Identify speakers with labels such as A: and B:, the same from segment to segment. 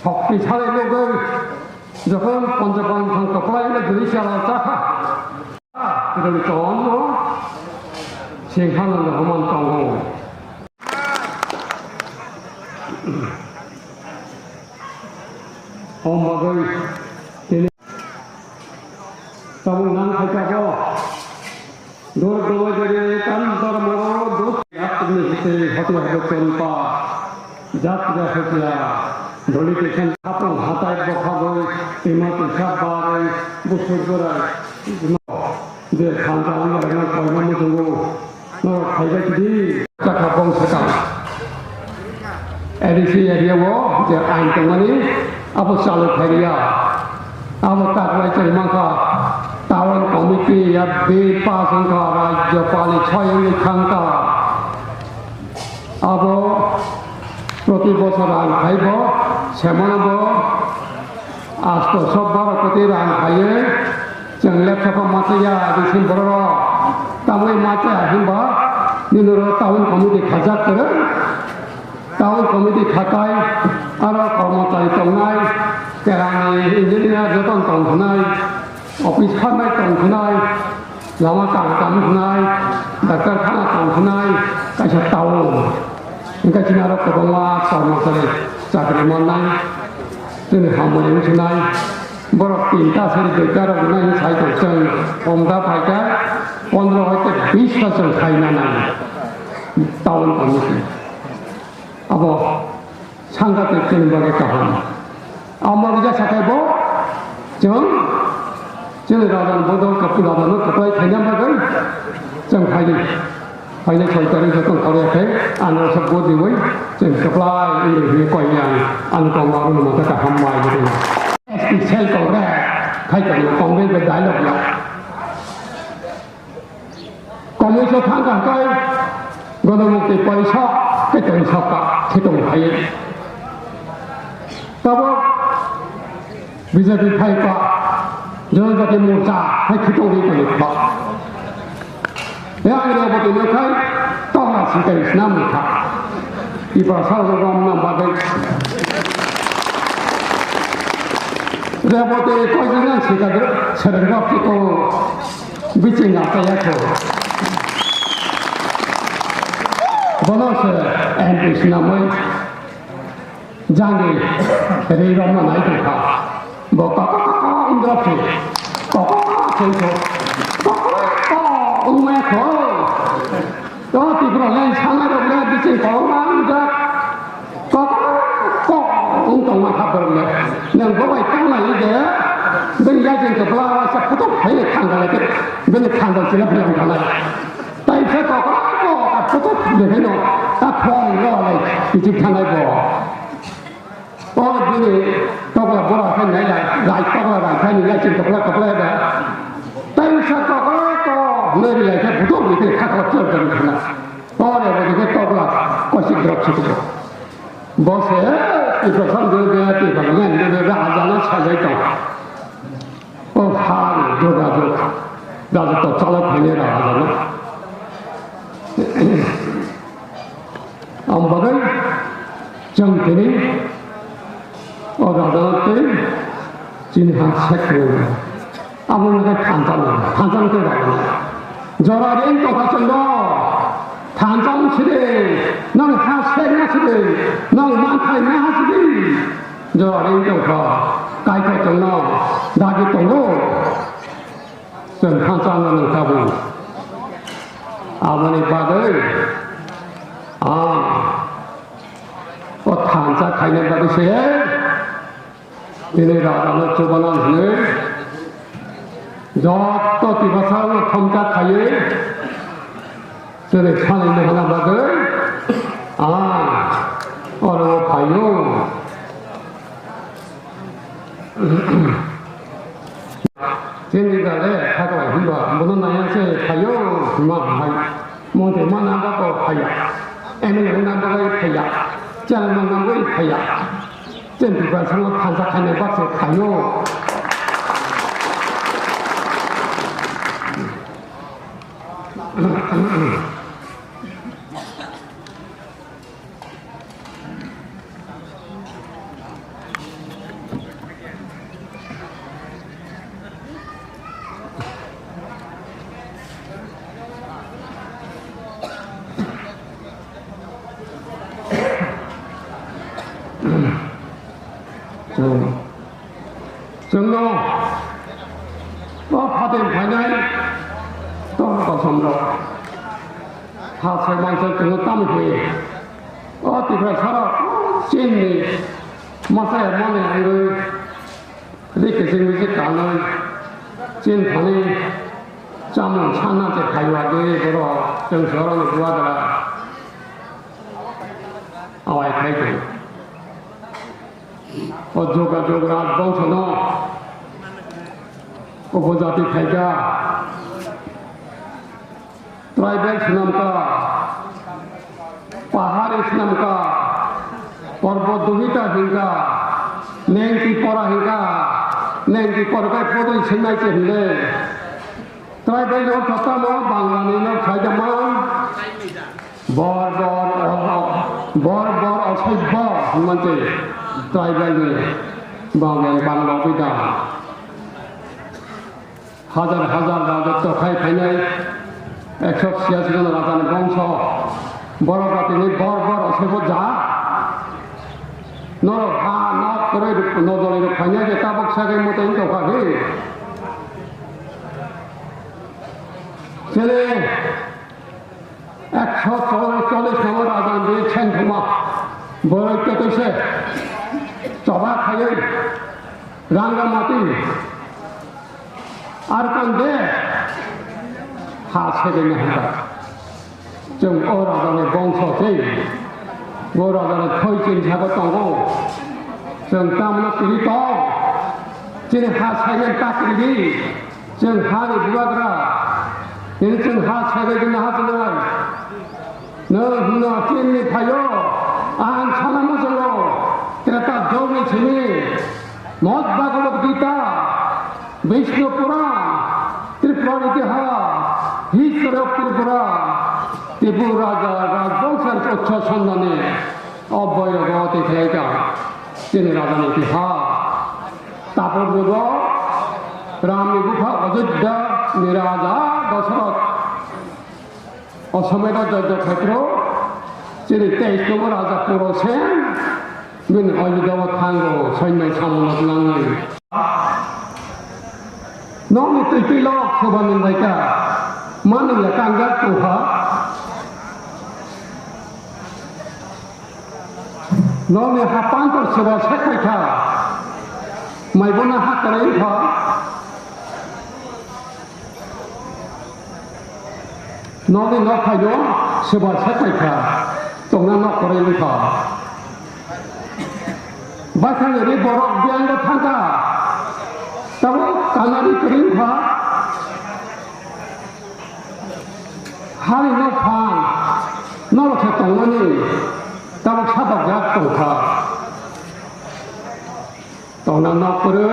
A: শক্তিশালী লোকের যখন পঞ্চপান সংকল্পে দুইশালা চাকা চন্দ্র সিংহানন্দ হমন্ত 엄마들 걔네 তখন নাম খাইতে দৌড় দৌড়ে কান ধর্মর দোষ যাত্রী হতে হতে হবে চম্পা যাত্রা হতিয়া ধরিতেছেন আপন হাতায় বখাবো এমাতে সাবারে বছর ধরায় যে খানটা আমরা কয়না মতো খাইবে কি চাকা বংশকা এডিসি এরিয়াও যে আইন তমানি আবো চালু খাইয়া আবো কাকলাই চলমাকা টাউন কমিটি বেপা সংখ্যা রাজ্যপালি 6 খাঙ্কা আবো প্রতি বছর আইন খাইব সেমানব আজ সব প্রতি আইন খাইয়ে जों लेपटपा माथाया डिसेम्बर तामै माथा हिंबा निनर टाउन कमिटी खाजाक करे टाउन कमिटी खाताय आरो कर्मचारी तंनाय केरानि इंजिनियार जतन तंनाय अफिस खानाय तंनाय लामा तंनाय डाक्टर खाना तंनाय कायसा टाउन ओंखायनो आरो गोबां कर्मचारी साख्रि मोननाय जों हामबोनाय मिथिनाय बरफ 3टा सारि 2टा रंनायनि साइडआव जों हमदा फायदा 15 हयতো 20टा जों खायनानै टाउन कमिटि अब सांगातिक जोंनि बागै गाहाम आमार जा साखायबो जों राजान बदल कापु राजानो कपाय खायना बागै जों फायदो फायनाय सरकारि जतन खालायाखै आनो सब बदिवै जों कप्लाय इन्दिनि कयनां आं कमारुनो माथा गाहाम मायदों सेल को रहा खाई कर लो कांग्रेस में डायलॉग ला कांग्रेस को थांग का गणमुक्ति पैसा के तो सबका ठेकों खाई तब बीजेपी खाई का जनजाति मोर्चा है ठेकों भी तो लिखा यह आगे बच्चे लोग खाई तो ना सीखे इस नाम लिखा इबार साल को राम नाम बातें रेबोटे कोई जगह सिखाकर सरंगा को बिचिंग आता है तो बना से एंट्रीस नामों जाने रेगम ना नहीं देखा बोका इंद्र से उम्मीद हो तो तीव्र लें सांगा रोले बिचिंग को मांगा ungtong ma khabar le nang bo bai tang lai de ben ya jeng ke bla wa sa putok hai le khang ga le ben khang ga chila phlang ga lai tai sa ko ka putok le he no ta phong lo lai ji khang lai bo bo ji to la bo la khai nai lai to la bai khai ni ya jeng ke bla da tai sa ko le le ke putok le kha ka chol ga ni na bo le bo ji to la ko si drop chi ko bo se 이거 상대의 대방은 내가 하자는 사자이다. 하루 들어가서 나도 또 잘라 보내라 하잖아. 엄마가 정신이 어다다때 진한 색으로 아무나 탄장 들어가고 저라린 똑같은 거 탄장시대 너는 다 생각시대 너는 많다이 나하시대 저 랭정파 까이터 정로 나기 동로 전 탄장하는 가부 아버님 바들 탄자 가이는 바드세요 이네 라라는 저번한 늘 저또 디바사로 탐자 가예 저를 산에 있는 하나마들 어려워 봐요. 제니가래 가져와 힘봐 모든 나양새 봐요. 그만 봐요. 모대만 나가고 봐요. 애는 나가고 봐요. 짜는 나가고 봐요. 젠비가 상업 판사하는 박스 봐요. 정로 파된 반야이 또 섬로 하세만서 정로 땀을 후에 어디가 살아 찐니 마사야 마네 안그 그렇게 생기지 않은 찐 판이 짬은 찬나제 가요하게 보러 정서로는 구하더라 아와이 가이드 어조가 조그라 봉선호 오보자티 타이가 ट्राइबल सुनाम का पहाड़ी सुनाम का पर्वतोहिता हिंगा नेंकी परा हिंगा नेंकी परका पोदई सिंनाय चेहले ट्राइबल लोग थता लो बांग्लानी लोग खाजमान बर असभ्य हिमंते ट्राइबल में बांग्ला बिदा हजार राजत्व खाई फाइनाय 186 জন রাজার বংশ বড় তিনি বর অসভ্য যা নর হা না করে নজরের ফাইনা যে তাবক সাগের মতো ইনকাহে ছেলে 140 নম্বর রাজা দিয়েছেন ধুমা বড় কইছে চবা খাইয়ে রাঙ্গামাটি আর কান্দে 하세계는 한다. 좀 어라다는 봉소지, 어라다는 터진 작업하고, 좀 땀을 끼리도, 지금 하세계 닦으리, 지금 하니 누가더라, 이는 하세계는 하더라, 너 찐니 파요, 안 차나무슬로, 그랬다 저기 지니, 못 박으로 기다, 비ष्ণুপুরা, ত্রিপুরার ইতিহাস হিস্টোরি অফ ত্রিপুরা রাজবংশের উচ্চ সন্ধানে অব্যয়গতি খেলাইকা তিনি রাজার ইতিহাস তারপর বলব রামনি গুফা অযোধ্যা নিরাজা দশরথ অসমের যজ্ঞক্ষেত্র তিনি 23 নম্বর রাজা পুরোছেন অযোধ্যা থাঙ্গ সৈন্য সামন্ত নাঙ্গি 너무 뜨기로 서봤는다니까 마늘에 깡각도하 너무 하반도 서봐 색깔카 마이보나 하까레이파 너무 너파요 서봐 색깔카 동나 너거레이파 바탕에 버럭 비안도 탄다 तब कानारी करीम था हारी न फान न रखे तंगनी तब साबक जात तंखा तंगना न करे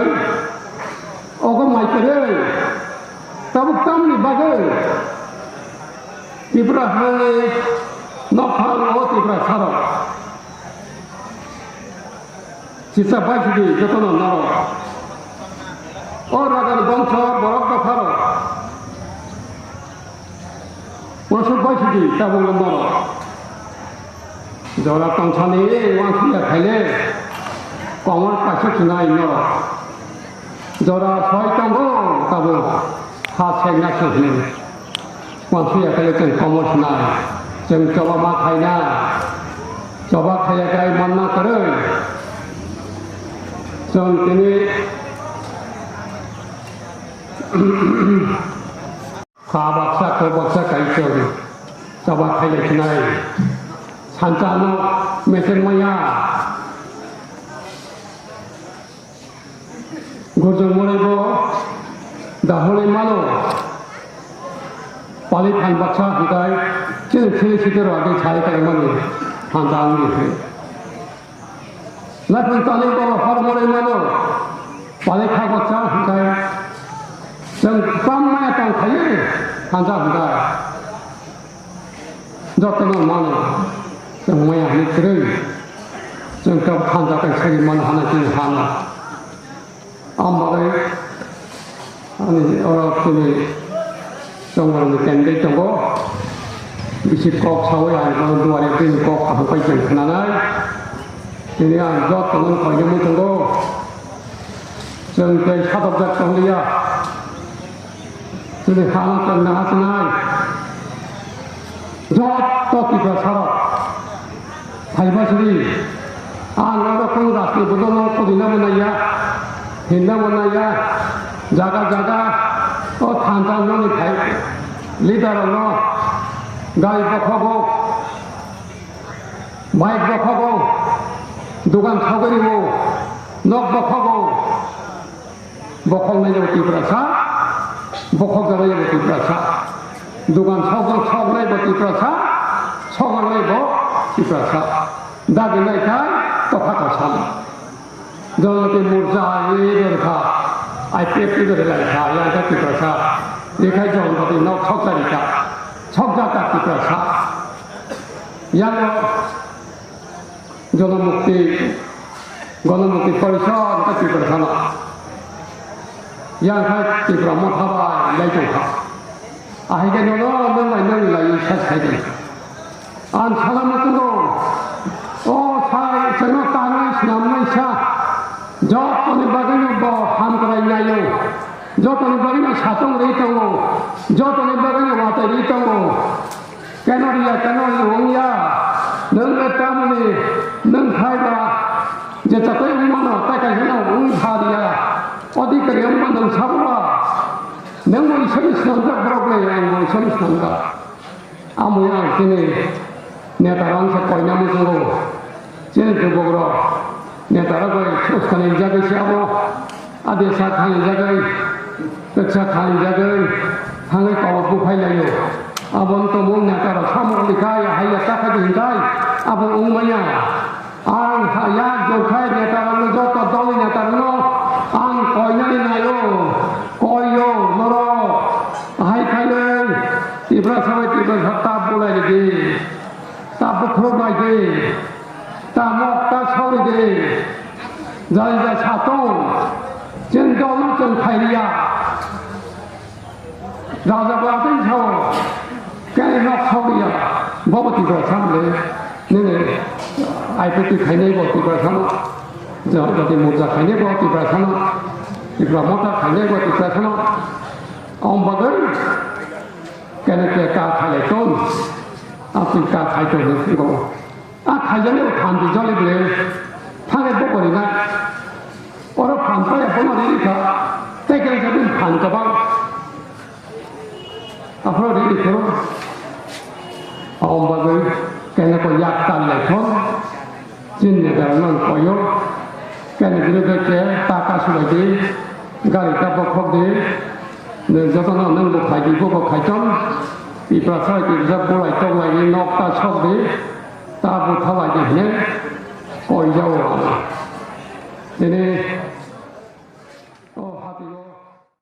A: ओगो माइ करे तब तमनि बागे तिब्रा हाने न फान ओ तिब्रा सारो चिसा बाइसि जतन नरो और राजा बंश बरफ दफार मोसुक बैसि तब नर जरा कंसानी वांसिया खाइले कमर पासे सुनाय नर जरा छय तंगो तब हा सेंना सुहने वांसिया खाइले जों कमर सुनाय जों जबा मा खाइना जबा खाइयाखाय मानना करे जों दिनै 가박사 고박사 가이쪽이 저박 하이레키나이 산자노 메생마야 고정모레보 다홀레마노 빨리 판박사 히가이 지금 필리시대로 하게 자이까지만이 한다는 게 나쁜 딸리보 하르모레마노 빨리 파박사 히가이 जों बाममाया दंखायो हानजाफोरा जतन मानो जों माया निख्रै जों गाव हानजाखौ सोलिमान हानाय जों हाना आमबालाय आंनि दिनै जंगलनि केन्दै दङ बिसि कक सावै आरो दुवारे दै कक हाबबाय जों खोनानाय 그냥 저 또는 거기면 정도 정대 사도자 정리야 그래 하나 끝나하시나 저또 기가 살아 달바시리 너도 콩가스 보도는 코디나무나야 hindamu나야 자가 탄탄론이 리더로 গাড়ি বখাবো বাইক বখাবো দোকান খাও করিব নখ বখাবো বখল নাই যাব ত্রিপুরা বখল যাবে যাব ত্রিপুরা দোকান ছক নাইব ত্রিপুরা ছগান নাইব ত্রিপুরা দাবি নাই খাই তফাটা সাল জনতে মোর্চা এই খা আইপিএফটি ধরে খা ইয়াটা ত্রিপুরা রেখাই জনপতি নখ ছকচারিকা ছকজাতা ত্রিপুরা ইয়ানো জনমুক্তি গণমুক্তি পরিষদ ত্রিপুরা না ইয়াখাই ত্রিপুরা মথাবাই লাইজংখা আহিকে নং লাই সাজ খাইদে আন সালামতুনো ও সাই যেন তানাই নামনাই সা যতনি বাগানো ব হাম করাই নাইও যতনি বাগানো সাতং রেই দङ যতনি বাগানো মাতাই রেই দङ কেন ওংয়া नों तारमाने नों खायबा जे तकै उमानो ताकाय होनाव उं हारिया अधिकारी उमा नों साबा नों मोनसेनि स्नांगा ब्रगले आं मोनसेनि स्नांगा आमुया दिनै नेतारांसा कयना मोजांगौ जेने गोबग्र नेतारा गय सस्तानि जागै साबो आदेसा थांनि जागै गोक्षा थांनि जागै थाङै पावरखौ फायलायो abang tomong nyakar samur likai hayat takah dihintai abang umumnya ang hayat jokai nyakar lo joko doli nyakar lo ang koynya ni nayo koyo noro hai kaileng tibra sampai tibra tab boleh lagi tab bukhro lagi tab mok tab sorry lagi jadi satu jendol jeng kairia raja belatin jauh cái nó không ya bố bố tụi sam đấy nên là ai phải tụi khai này bố tụi sam giờ thì một giờ khai này bố tụi sam tụi một giờ khai này bố tụi sam ông bà đấy cái này cái cá khai lại tôn tụi cá khai tôn đấy không khai ra nếu tham thì cho lên đấy tham cái bố này này ở đó tham phải là bố mà đi cả cái này sẽ bị tham cả bao 앞으로 이렇게 엄마들 걔네고 약간 내건 진내다는 거요 걔네 그렇게 닦아주려지 가리가 버벅지 너저거는 너무 가지 보고 가점 이프라서 이제 보라 쪽라이 녹다 속디 다 붙어와지 해 거이자오 얘네